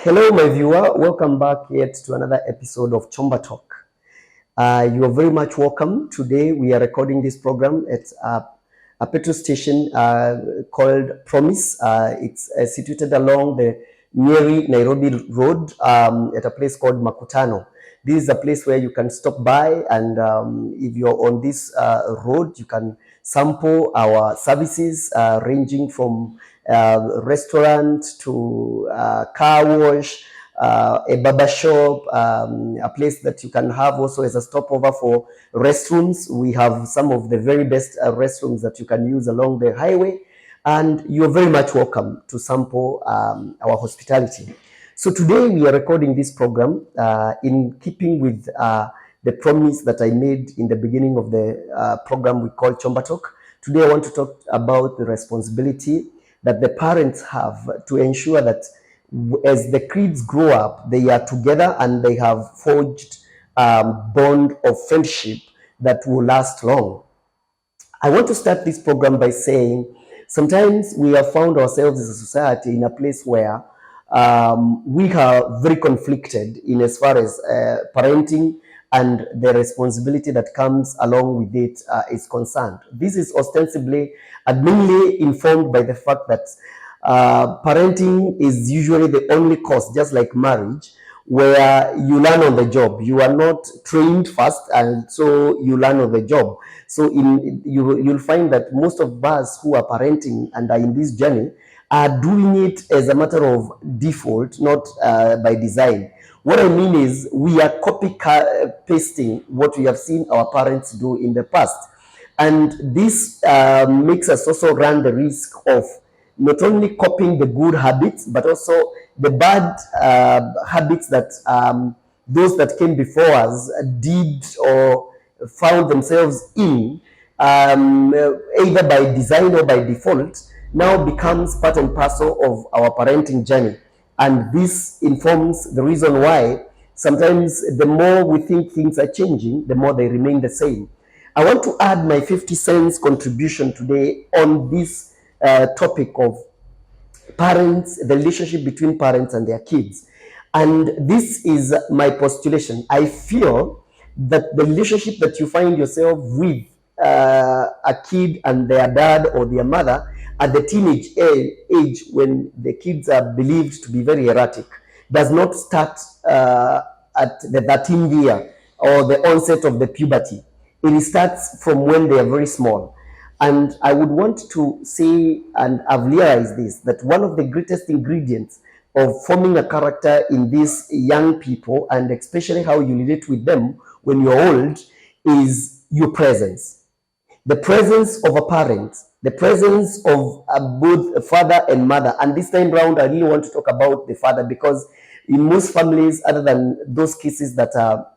Hello, my viewer. Welcome back yet to another episode of Chomba Talk. You are very much welcome. Today we are recording this program at a petrol station called Promise. It's situated along the Nyeri Nairobi Road at a place called Makutano. This is a place where you can stop by, and if you're on this road, you can sample our services ranging from restaurant to car wash, a barber shop, a place that you can have also as a stopover for restrooms. We have some of the very best restrooms that you can use along the highway, and you're very much welcome to sample our hospitality. So today we are recording this program in keeping with the promise that I made in the beginning of the program we call Chomba Talk. Today I want to talk about the responsibility that the parents have to ensure that as the kids grow up, they are together and they have forged bond of friendship that will last long. I want to start this program by saying sometimes we have found ourselves as a society in a place where we are very conflicted in as far as parenting and the responsibility that comes along with it is concerned. This is ostensibly and mainly informed by the fact that parenting is usually the only course, just like marriage, where you learn on the job. You are not trained first, and so you learn on the job. So you'll find that most of us who are parenting and are in this journey are doing it as a matter of default, not by design. What I mean is we are copy pasting what we have seen our parents do in the past. And this makes us also run the risk of not only copying the good habits, but also the bad habits that those that came before us did or found themselves in, either by design or by default, now becomes part and parcel of our parenting journey. And this informs the reason why sometimes the more we think things are changing, the more they remain the same. I want to add my 50 cents contribution today on this topic of parents, the relationship between parents and their kids. And this is my postulation. I feel that the relationship that you find yourself with a kid and their dad or their mother at the teenage age, when the kids are believed to be very erratic, does not start at the 13th year or the onset of the puberty. It starts from when they are very small. And I would want to say, and I've realized this, that one of the greatest ingredients of forming a character in these young people, and especially how you relate with them when you're old, is your presence. The presence of a parent, the presence of both a father and mother. And this time round, I really want to talk about the father, because in most families, other than those cases that are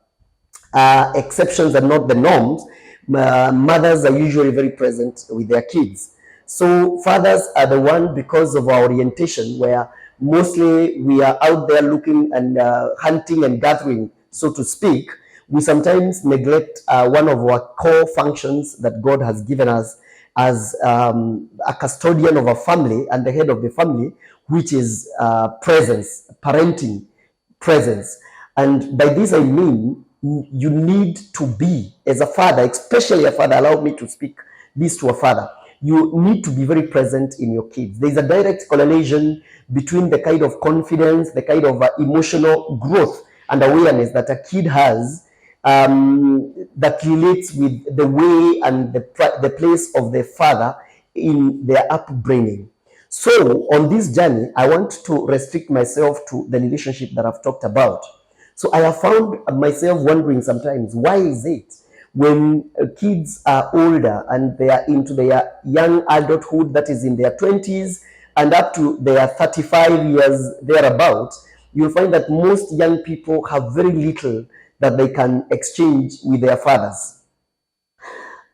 exceptions and not the norms, mothers are usually very present with their kids. So fathers are the one, because of our orientation, where mostly we are out there looking and hunting and gathering, so to speak. We sometimes neglect one of our core functions that God has given us as a custodian of a family and the head of the family, which is presence, parenting, presence. And by this I mean, you need to be, as a father, especially a father, allow me to speak this to a father, you need to be very present in your kids. There's a direct correlation between the kind of confidence, the kind of emotional growth and awareness that a kid has that relates with the way and the place of the father in their upbringing. So on this journey, I want to restrict myself to the relationship that I've talked about. So I have found myself wondering sometimes, why is it when kids are older and they are into their young adulthood, that is in their 20s and up to their 35 years thereabout, you'll find that most young people have very little that they can exchange with their fathers.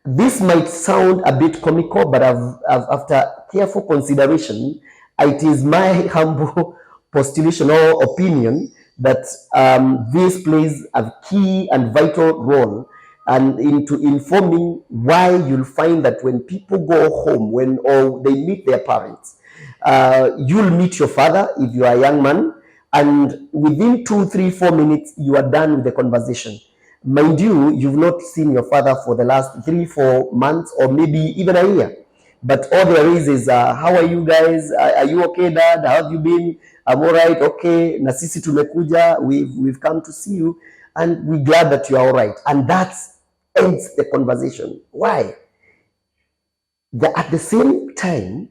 This might sound a bit comical, but after careful consideration, it is my humble postulation or opinion that this plays a key and vital role and into informing why you'll find that when people go home, or they meet their parents, you'll meet your father if you are a young man, and within 2, 3, 4 minutes, you are done with the conversation. Mind you, you've not seen your father for the last 3, 4 months, or maybe even a year. But all there is how are you guys? Are you okay, Dad? How have you been? I'm all right. Okay, na sisi tumekuja. We've come to see you, and we're glad that you are all right. And that ends the conversation. Why? At the same time,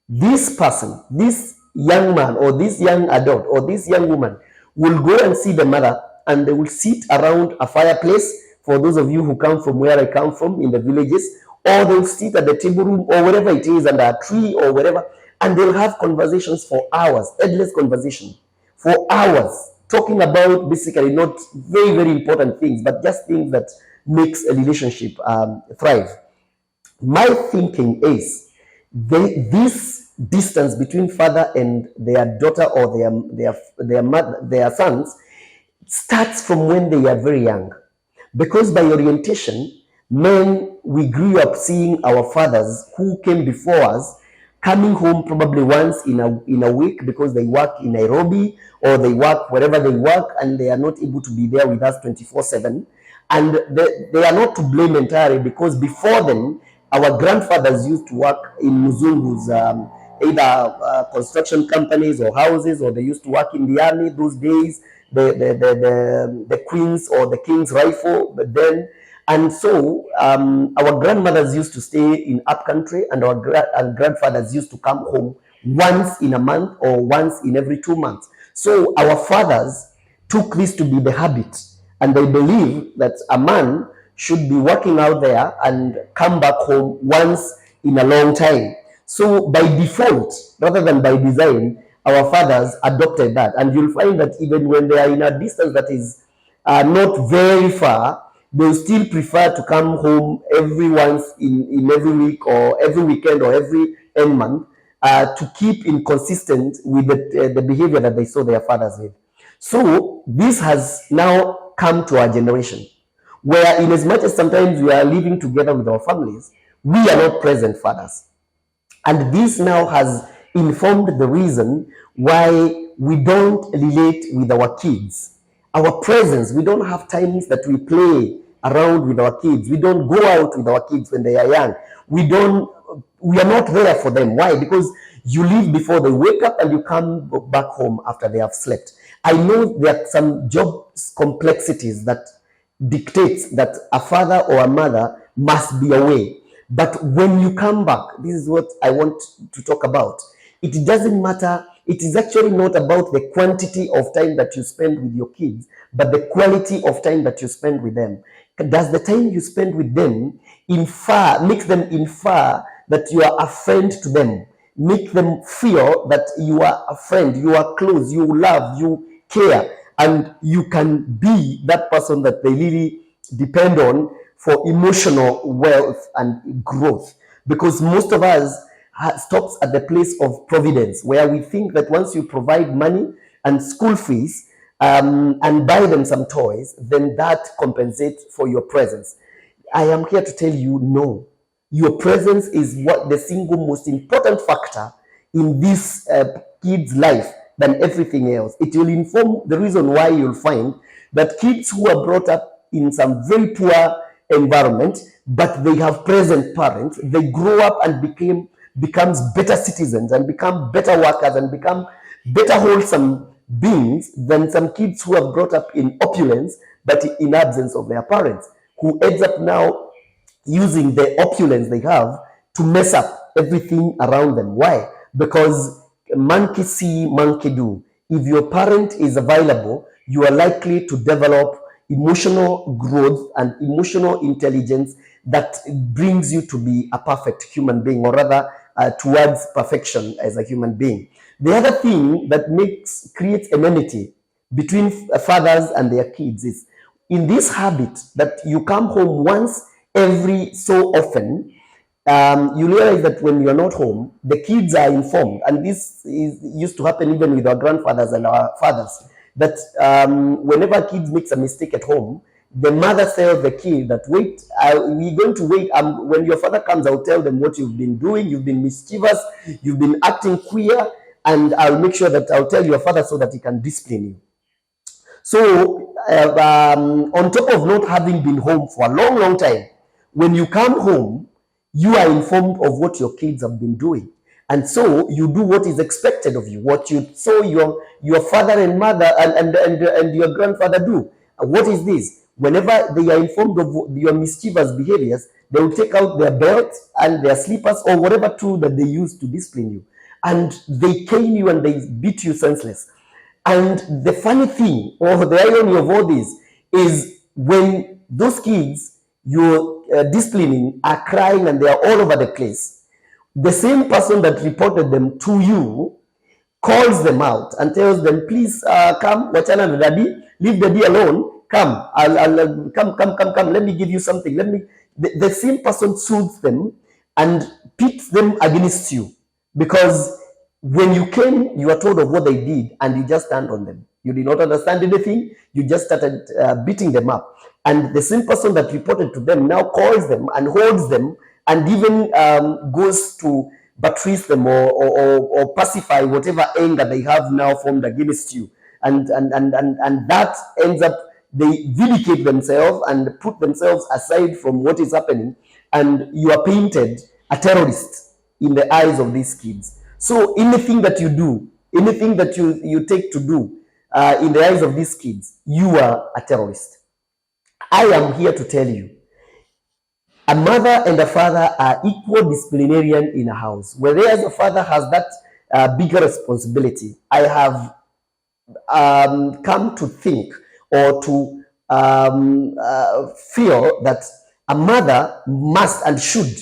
this person, this young man or this young adult or this young woman will go and see the mother, and they will sit around a fireplace, for those of you who come from where I come from in the villages, or they'll sit at the table room or wherever it is, under a tree or wherever, and they'll have conversations for hours, endless conversation for hours, talking about basically not very, very important things, but just things that makes a relationship thrive. My thinking is this distance between father and their daughter or their sons starts from when they are very young. Because by orientation, men, we grew up seeing our fathers who came before us coming home probably once in a week, because they work in Nairobi or they work wherever they work, and they are not able to be there with us 24/7. And they are not to blame entirely, because before then, our grandfathers used to work in Muzungu's either construction companies or houses, or they used to work in the army those days, the Queen's or the King's Rifle, but then. And so our grandmothers used to stay in upcountry, and our grandfathers used to come home once in a month or once in every 2 months. So our fathers took this to be the habit, and they believe that a man should be working out there and come back home once in a long time. So by default, rather than by design, our fathers adopted that. And you'll find that even when they are in a distance that is not very far, they still prefer to come home every once in every week or every weekend or every end month to keep in consistent with the behavior that they saw their fathers with. So this has now come to our generation, where in as much as sometimes we are living together with our families, we are not present fathers. And this now has informed the reason why we don't relate with our kids. Our presence, we don't have times that we play around with our kids. We don't go out with our kids when they are young. We are not there for them. Why? Because you leave before they wake up and you come back home after they have slept. I know there are some job complexities that dictates that a father or a mother must be away. But when you come back, this is what I want to talk about. It doesn't matter. It is actually not about the quantity of time that you spend with your kids, but the quality of time that you spend with them. Does the time you spend with them make them infer that you are a friend to them? Make them feel that you are a friend, you are close, you love, you care, and you can be that person that they really depend on for emotional wealth and growth. Because most of us stops at the place of providence, where we think that once you provide money and school fees and buy them some toys, then that compensates for your presence. I am here to tell you, no. Your presence is what the single most important factor in this kid's life than everything else. It will inform the reason why you'll find that kids who are brought up in some very poor environment, but they have present parents, they grow up and becomes better citizens and become better workers and become better wholesome beings than some kids who are brought up in opulence, but in absence of their parents, who ends up now using the opulence they have to mess up everything around them. Why? Because monkey see, monkey do. If your parent is available, you are likely to develop emotional growth and emotional intelligence that brings you to be a perfect human being, or rather towards perfection as a human being. The other thing that creates enmity between fathers and their kids is in this habit that you come home once every so often. You realize that when you're not home, the kids are informed, and this used to happen even with our grandfathers and our fathers, that whenever kids makes a mistake at home, the mother tells the kid that, wait, we're going to wait. When your father comes, I'll tell them what you've been doing. You've been mischievous. You've been acting queer. and I'll make sure that I'll tell your father so that he can discipline you. So on top of not having been home for a long time, when you come home, you are informed of what your kids have been doing. And so you do what is expected of you, what you saw your father and mother and your grandfather do. What is this? Whenever they are informed of your mischievous behaviors, they will take out their belt and their slippers or whatever tool that they use to discipline you. And they cane you and they beat you senseless. And the funny thing, or the irony of all this, is when those kids you're disciplining are crying and they are all over the place, the same person that reported them to you calls them out and tells them, please come, wachana na daddy, leave daddy alone, come, I'll come, let me give you something, the same person soothes them and pits them against you, because when you came, you were told of what they did and you just stand on them. You did not understand anything. You just started beating them up. And the same person that reported to them now calls them and holds them and even goes to buttress them or pacify whatever anger they have now formed against you. And that ends up, they vindicate themselves and put themselves aside from what is happening. And you are painted a terrorist in the eyes of these kids. So anything that you do, anything that you take to do in the eyes of these kids, you are a terrorist. I am here to tell you, a mother and a father are equal disciplinarian in a house. Whereas a father has that bigger responsibility, I have come to think or to feel that a mother must and should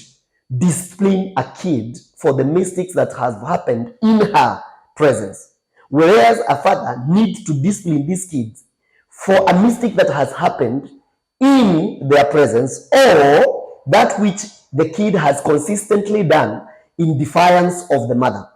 discipline a kid for the mistakes that has happened in her presence. Whereas a father needs to discipline these kids for a mistake that has happened in their presence, or that which the kid has consistently done in defiance of the mother.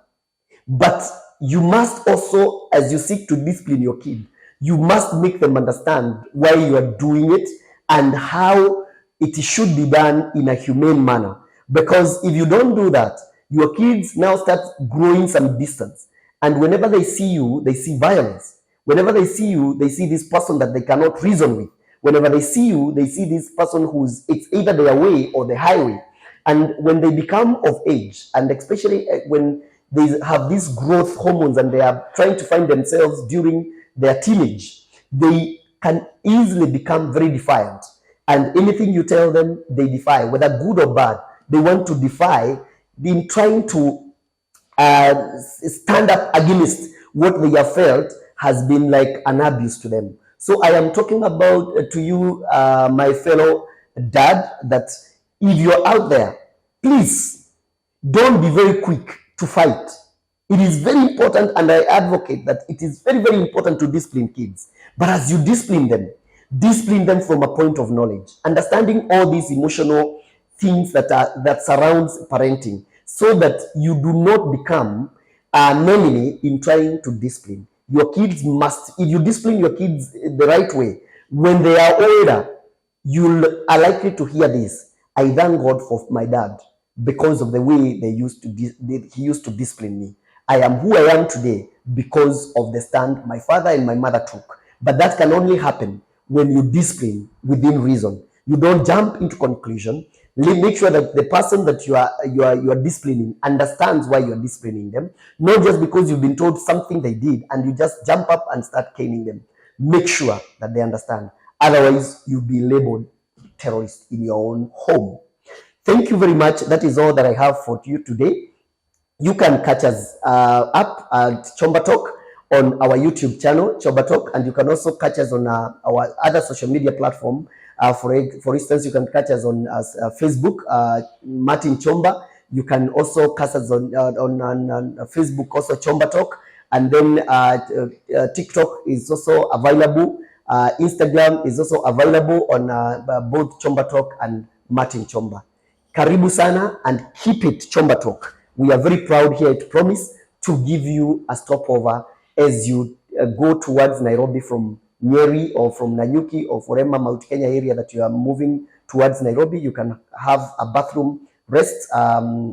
But you must also, as you seek to discipline your kid, you must make them understand why you are doing it and how it should be done in a humane manner. Because if you don't do that, your kids now start growing some distance. And whenever they see you, they see violence. Whenever they see you, they see this person that they cannot reason with. Whenever they see you, they see this person it's either their way or the highway. And when they become of age, and especially when they have these growth hormones and they are trying to find themselves during their teenage, they can easily become very defiant. And anything you tell them, they defy, whether good or bad. They want to defy, in trying to stand up against what they have felt has been like an abuse to them. So I am talking about to you, my fellow dad, that if you're out there, please don't be very quick to fight. It is very important, and I advocate that it is very, very important to discipline kids. But as you discipline them from a point of knowledge, understanding all these emotional things that surrounds parenting, so that you do not become an enemy in trying to discipline. Your kids must, if you discipline your kids the right way, when they are older, you are likely to hear this: I thank God for my dad because of the way he used to discipline me. I am who I am today because of the stand my father and my mother took. But that can only happen when you discipline within reason. You don't jump into conclusion. Make sure that the person that you are disciplining understands why you are disciplining them, not just because you've been told something they did and you just jump up and start caning them. Make sure that they understand. Otherwise, you'll be labeled terrorist in your own home. Thank you very much. That is all that I have for you today. You can catch us up at Chomba Talk on our YouTube channel, Chomba Talk, and you can also catch us on our other social media platform. For instance, you can catch us on Facebook, Martin Chomba. You can also catch us on Facebook, also Chomba Talk. And then TikTok is also available. Instagram is also available on both Chomba Talk and Martin Chomba. Karibu sana, and keep it Chomba Talk. We are very proud here at Promise to give you a stopover as you go towards Nairobi from Nyeri or from Nanyuki or whatever Mount Kenya area that you are moving towards Nairobi. You can have a bathroom rest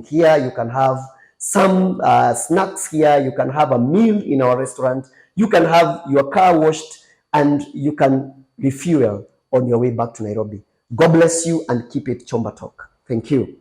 here. You can have some snacks here. You can have a meal in our restaurant. You can have your car washed, and you can refuel on your way back to Nairobi. God bless you, and keep it Chomba Talk. Thank you.